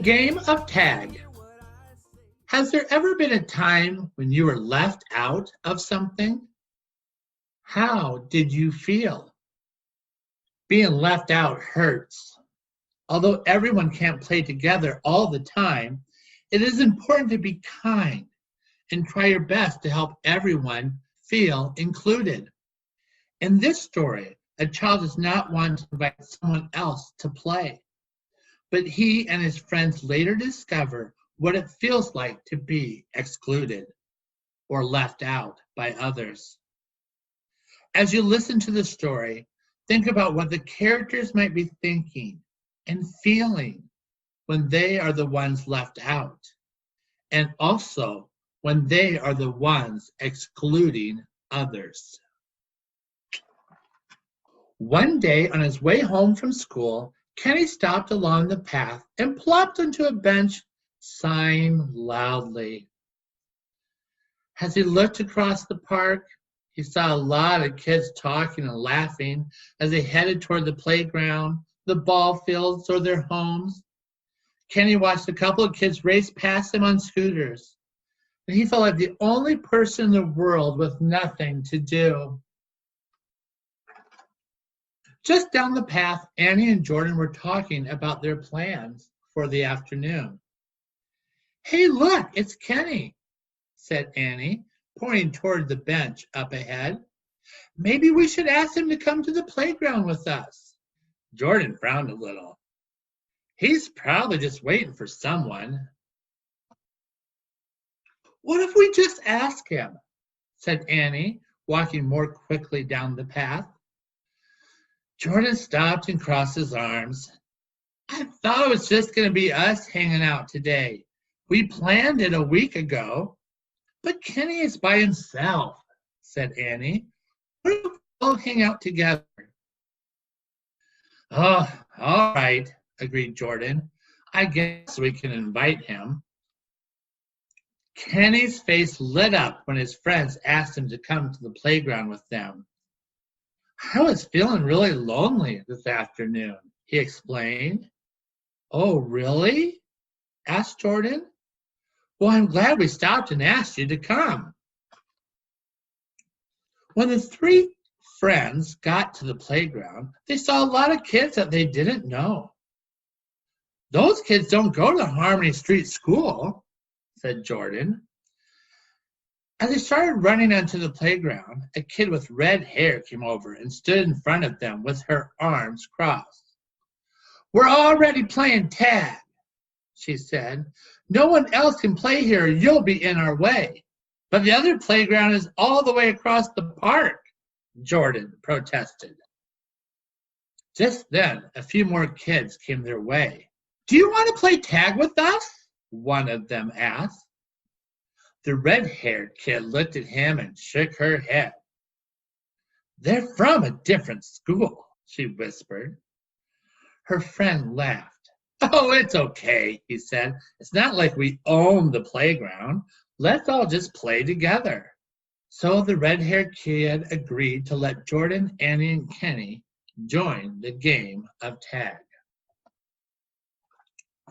game of tag. Has there ever been a time when you were left out of something? How did you feel? Being left out hurts. Although everyone can't play together all the time, it is important to be kind and try your best to help everyone feel included. In this story, a child does not want to invite someone else to play, but he and his friends later discover what it feels like to be excluded or left out by others. As you listen to the story, think about what the characters might be thinking and feeling when they are the ones left out, and also when they are the ones excluding others. One day on his way home from school, Kenny stopped along the path and plopped onto a bench, sighing loudly. As he looked across the park, he saw a lot of kids talking and laughing as they headed toward the playground, the ball fields, or their homes. Kenny watched a couple of kids race past him on scooters, and he felt like the only person in the world with nothing to do. Just down the path, Annie and Jordan were talking about their plans for the afternoon. "Hey, look, it's Kenny," said Annie, pointing toward the bench up ahead. "Maybe we should ask him to come to the playground with us." Jordan frowned a little. "He's probably just waiting for someone." "What if we just ask him?" said Annie, walking more quickly down the path. Jordan stopped and crossed his arms. "I thought it was just going to be us hanging out today. We planned it a week ago." "But Kenny is by himself," said Annie. "What if we all hang out together?" "Oh, all right," agreed Jordan. "I guess we can invite him." Kenny's face lit up when his friends asked him to come to the playground with them. "I was feeling really lonely this afternoon," he explained. "Oh, really?" asked Jordan. "Well, I'm glad we stopped and asked you to come." When the three friends got to the playground, they saw a lot of kids that they didn't know. "Those kids don't go to Harmony Street School," said Jordan. As they started running onto the playground, a kid with red hair came over and stood in front of them with her arms crossed. "We're already playing tag," she said. "No one else can play here or you'll be in our way." "But the other playground is all the way across the park," Jordan protested. Just then, a few more kids came their way. "Do you want to play tag with us?" one of them asked. The red-haired kid looked at him and shook her head. "They're from a different school," she whispered. Her friend laughed. "Oh, it's okay," he said. "It's not like we own the playground. Let's all just play together." So the red-haired kid agreed to let Jordan, Annie, and Kenny join the game of tag.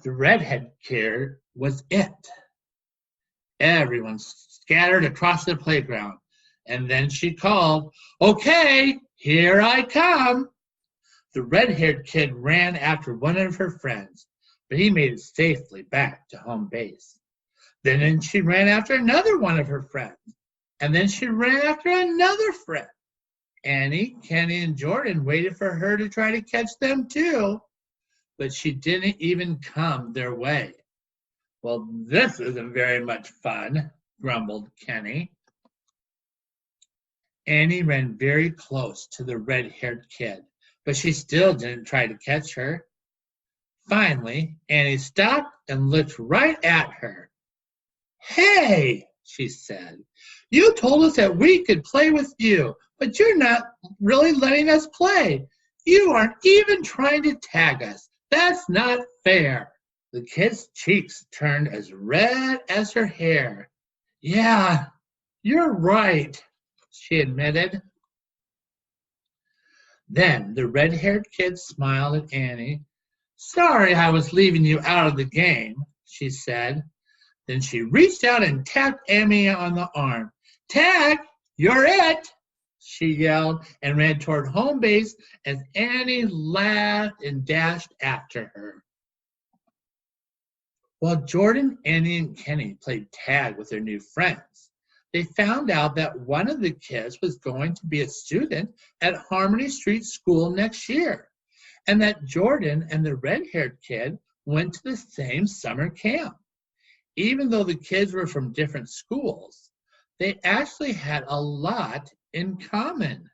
The redhead kid was it. Everyone scattered across the playground, and then she called, "Okay, here I come." The red-haired kid ran after one of her friends, but he made it safely back to home base. Then she ran after another one of her friends, and then she ran after another friend. Annie, Kenny, and Jordan waited for her to try to catch them too, but she didn't even come their way. "Well, this isn't very much fun," grumbled Kenny. Annie ran very close to the red-haired kid, but she still didn't try to catch her. Finally, Annie stopped and looked right at her. "Hey," she said, "you told us that we could play with you, but you're not really letting us play. You aren't even trying to tag us. That's not fair." The kid's cheeks turned as red as her hair. "Yeah, you're right," she admitted. Then the red-haired kid smiled at Annie, Sorry I was leaving you out of the game, she said. Then she reached out and tapped Amy on the arm. Tag, you're it, she yelled and ran toward home base as Annie laughed and dashed after her. While Jordan, Annie, and Kenny played tag with their new friends, they found out that one of the kids was going to be a student at Harmony Street School next year, and that Jordan and the red-haired kid went to the same summer camp. Even though the kids were from different schools, they actually had a lot in common.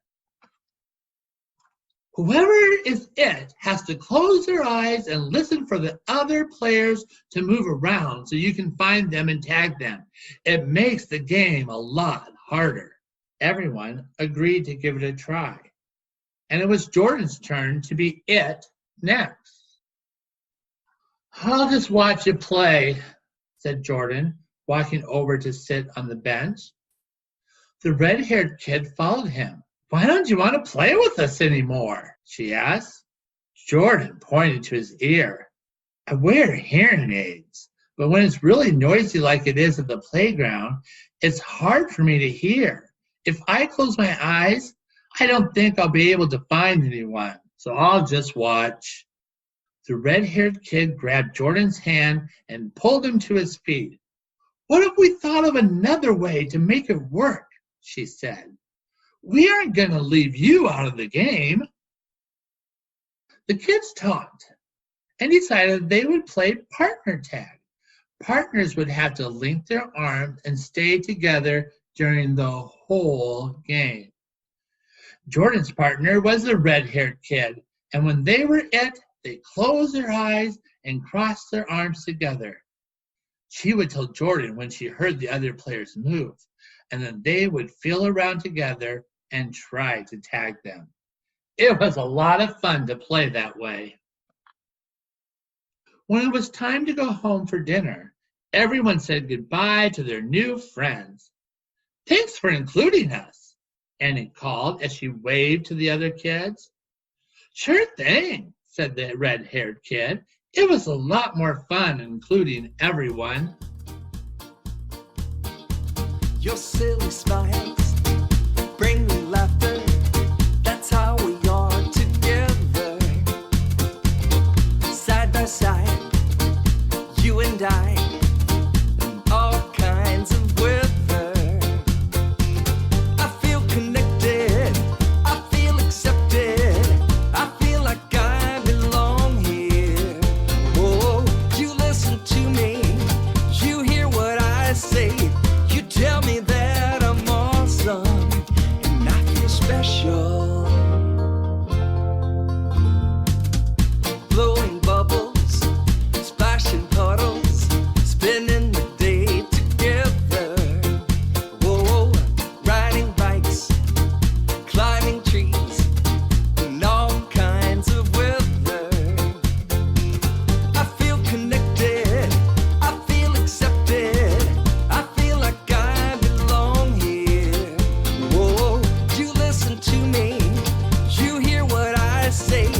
Whoever is it has to close their eyes and listen for the other players to move around so you can find them and tag them. It makes the game a lot harder. Everyone agreed to give it a try. And it was Jordan's turn to be it next. I'll just watch you play, said Jordan, walking over to sit on the bench. The red-haired kid followed him. Why don't you want to play with us anymore? She asked. Jordan pointed to his ear. I wear hearing aids, but when it's really noisy like it is at the playground, it's hard for me to hear. If I close my eyes, I don't think I'll be able to find anyone, so I'll just watch. The red-haired kid grabbed Jordan's hand and pulled him to his feet. What if we thought of another way to make it work? She said. We aren't going to leave you out of the game. The kids talked and decided they would play partner tag. Partners would have to link their arms and stay together during the whole game. Jordan's partner was the red-haired kid, and when they were it, they closed their eyes and crossed their arms together. She would tell Jordan when she heard the other players move, and then they would feel around together and try to tag them. It was a lot of fun to play that way. When it was time to go home for dinner, everyone said goodbye to their new friends. Thanks for including us, Annie called as she waved to the other kids. Sure thing, said the red-haired kid. It was a lot more fun including everyone. Your silly smiles bring me laughter. That's how we are together. Side by side, you and I, in all kinds of weather. I feel connected, I feel accepted, I feel like I belong here. Oh, you listen to me, you hear what I say. You tell me that I'm awesome, and I feel special. Blowing bubbles, splashing puddles, spending the day together. Whoa, riding bikes, climbing trees, in all kinds of weather. I feel connected, I feel accepted, I feel like I belong here. Whoa, you listen to me, you hear what I say.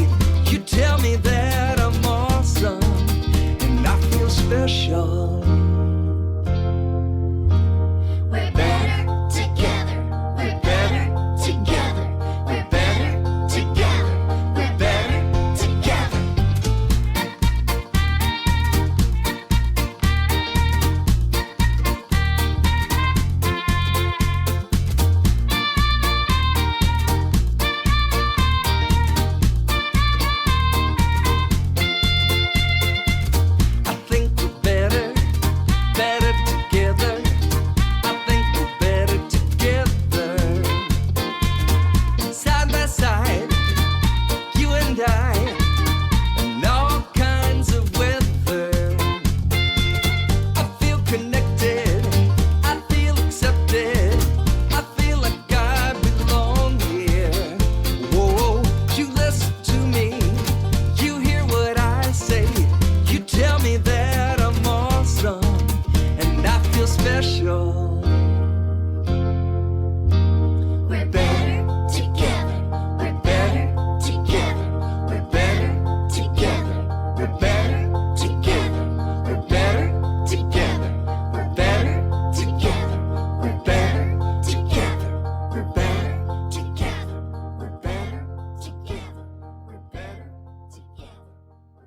You tell me that I'm awesome, and I feel special.